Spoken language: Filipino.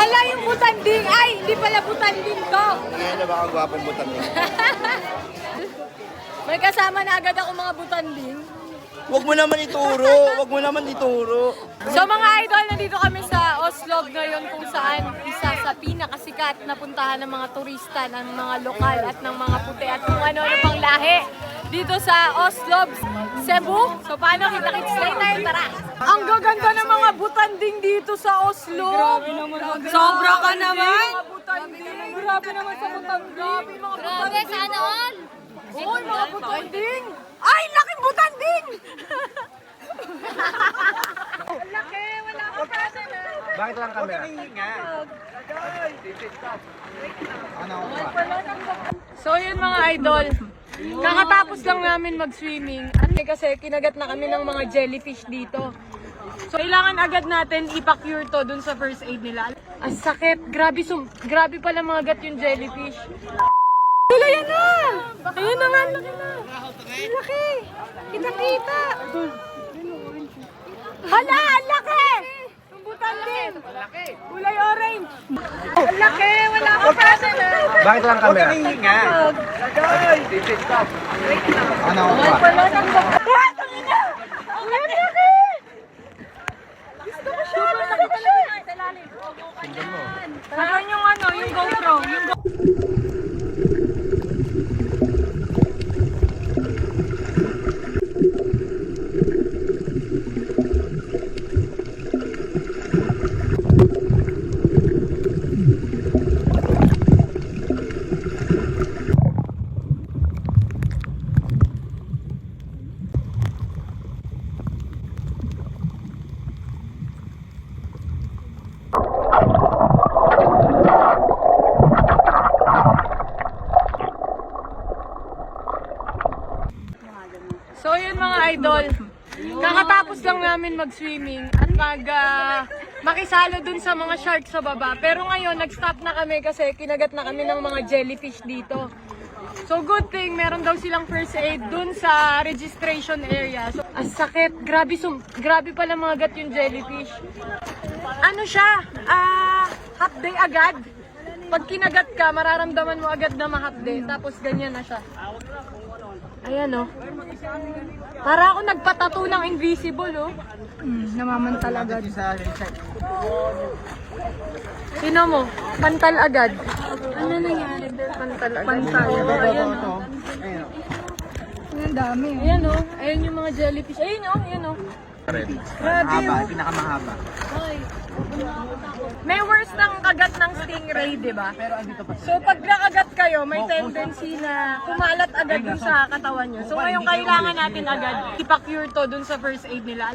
Hala, yung butanding. Ay, hindi pala butanding to. Ngayon na baka gwapong butanding. May kasama na agad ako mga butanding. Huwag mo naman ituro. Huwag mo naman ituro. So mga idol, nandito kami sa Oslo ngayon kung saan isa sa pinakasikat na puntahan ng mga turista, ng mga lokal at ng mga puti at kung ano-ano pang lahi dito sa Oslo, Cebu. So paano, kita-kits later, tara! Ang gaganda ng mga butanding dito sa Oslo. Grabe naman. Sobra ka naman. Mga butanding. Grabe naman sa butanding. Grabe, sana all. Uy, mga butanding. Ay, laking butanding! Laki, wala ka pa na. Bakit lang camera? So yun mga idol, kakatapos lang namin mag-swimming at kasi kinagat na kami ng mga jellyfish dito. So kailangan agad natin ipa-cure to dun sa first aid nila. Ang sakit, grabe pala mga gat yung jellyfish. Wala yan na! Ayun na nga, laki na. Laki! Kita-kita! Hala, ang laki! Ang butanding! Kulay orange! Ang laki! Wala ka pa na. Bakit lang camera? Ano ako ba? Wala nang baka. Ah! Tangina! Ang laki! Gusto ko siya! Gusto ko siya! Ayan yung ano, yung GoPro. Yung So yun mga idol, kakatapos lang namin mag-swimming at makisalo dun sa mga shark sa baba. Pero ngayon, nag-stop na kami kasi kinagat na kami ng mga jellyfish dito. So good thing, meron daw silang first aid dun sa registration area. So, ang sakit, grabe pala mga gat yung jellyfish. Ano siya? Half day agad. Pag kinagat ka, mararamdaman mo agad na ma-half day. Tapos ganyan na siya. Ayan o. Para ako nagpatato ng invisible o. Namamantal agad. Sino mo? Pantal agad. Ano nangyari? Pantal agad. Pantal. Ayan o. Ang dami. Ayan o. Ayan yung mga jellyfish. Ayan o. Ayan o. Grabe o. Pinakamahaba. May worst ng kagat ng stingray, di ba? So pag nakagat kayo, may tendency na kumalat agad dun sa katawan nyo. So ngayon kailangan natin agad ipa-cure to dun sa first aid nila.